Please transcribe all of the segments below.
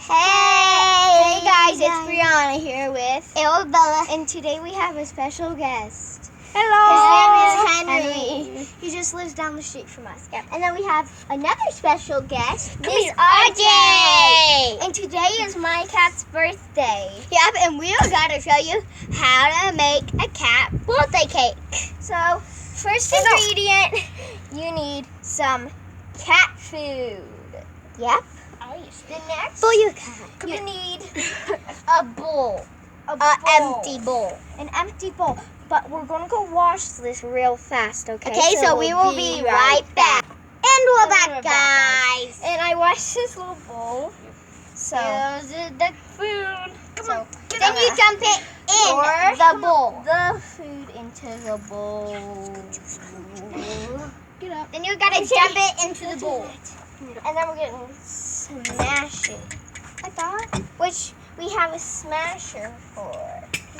Hey guys, it's Brianna here with Bella. and today we have a special guest. Hello. His name is Henry. He just lives down the street from us. Yep. And then we have another special guest, Miss here, RJ. And today is my cat's birthday. Yep, and we are going to show you how to make a cat birthday cake. So, first ingredient, you need some cat food. Yep. The next, For your cat. you need a bowl. An empty bowl. An empty bowl. But we're going to go wash this real fast, okay? Okay, so we will be right back. And we're back, guys. And I washed this little bowl. So, Here's the food. Come on. Then you dump it in Pour the bowl. the food into the bowl. Get up. Then you gotta dump it into the bowl. And then we're going to smash it. I thought. Which we have a smasher for.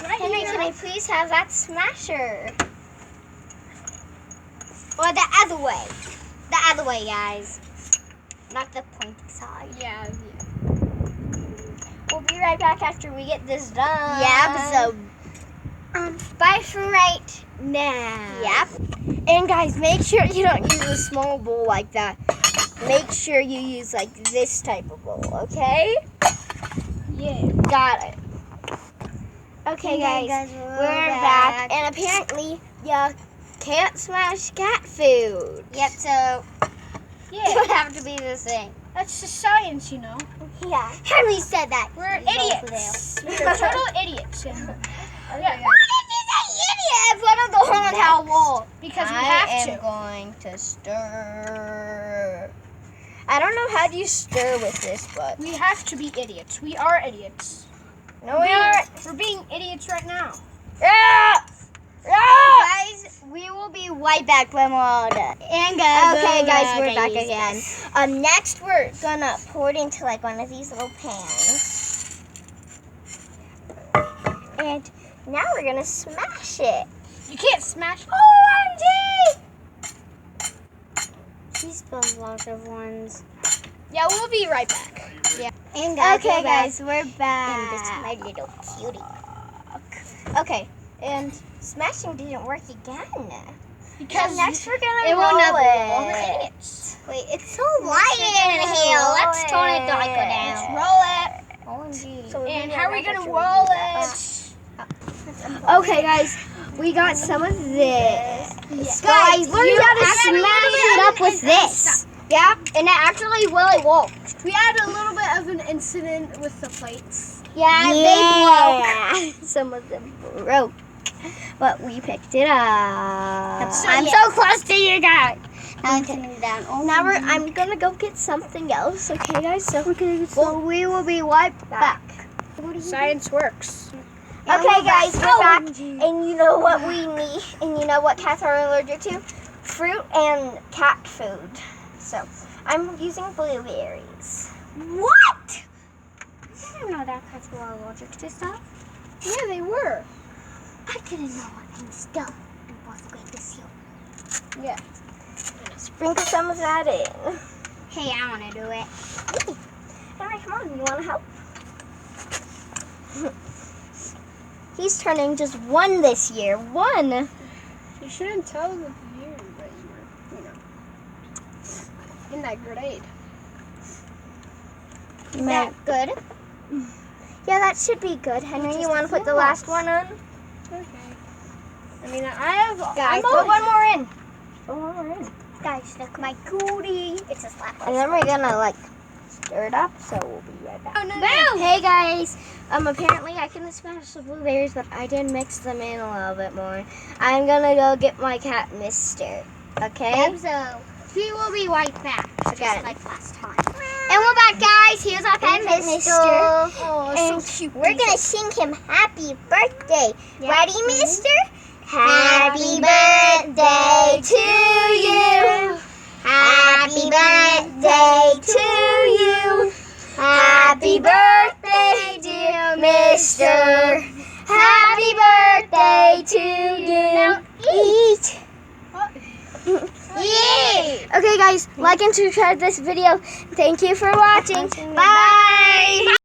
Henry, can I please have that smasher? Or the other way. The other way, guys. Not the pointy side. Yeah. We'll be right back after we get this done. Yeah, so. Bye for right now. Yep. And guys, make sure you don't use a small bowl like that. Make sure you use like this type of bowl, okay? Yeah. Got it. Okay, guys, we're back. And apparently, you can't smash cat food. Yep, so. It would have to be the same. That's just science, you know. Yeah. Henry said that. We're Both of idiots. We're total idiots. Yeah. Why did you say idiot in front of the whole entire wall? Because we I have am to. going to stir. I don't know how do you stir with this, but We have to be idiots. We are idiots. no, we aren't. We're being idiots right now. Yeah. Guys, we will be right back when we're all done. And Okay, guys, we're back again. Next we're gonna pour it into like one of these little pans, and now we're gonna smash it. You can't smash. OMG! She spilled lots of ones. Yeah, we'll be right back. And guys, Okay, we're guys, we're back. And back. this is my little cutie. Okay, and smashing didn't work again. Because So next we're gonna it roll will never it. roll. We're idiots. Wait, it's so light in here. Let's tone it darker Let's down. roll it. OMG. So And how are we gonna roll it? Okay, guys, we got some of this. Guys, learn you how to actually smash it up with this. Yeah, and it actually really worked. We had a little bit of an incident with the plates. Yeah, Yeah. Some of them broke, but we picked it up. I'm so close to you guys. Now I'm turning it down. Oh, Now I'm gonna go get something else. Okay, guys. So we will be right back. Science works. Okay, guys, we're back. OMG. And you know what we need? And you know what cats are allergic to? Fruit and cat food. So I'm using blueberries. What? I didn't know that cats were allergic to stuff. Yeah, they were. I didn't know what things still was going to see. Yeah. Sprinkle some of that in. Hey, I want to do it. Henry, come on. You want to help? He's turning just one this year. One. You shouldn't tell the year that you were, in that grade. Is that good? Yeah, that should be good. Henry, you want to put the last one on? Okay. I mean, I have. Guys, I'm put only- one more in. Put one more in. Guys, look my cootie. It's a slap. And then we're gonna like stir it up, so we'll be right back. Oh, no, no. Boom! Hey guys, apparently I can smash the blueberries, but I did mix them in a little bit more. I'm gonna go get my cat, Mister. Okay? Yep, so we will be right back. Okay. Just like last time. And we're back, guys. Here's our pet, Here's Mister. Oh, And so cute. we're gonna sing him happy birthday. Yeah. Ready, Mister? Happy birthday to you. Happy birthday to you. Happy birthday, dear Mister. Happy birthday to you. Now eat. Yay! Okay, guys, like and subscribe this video. Thank you for watching. Bye.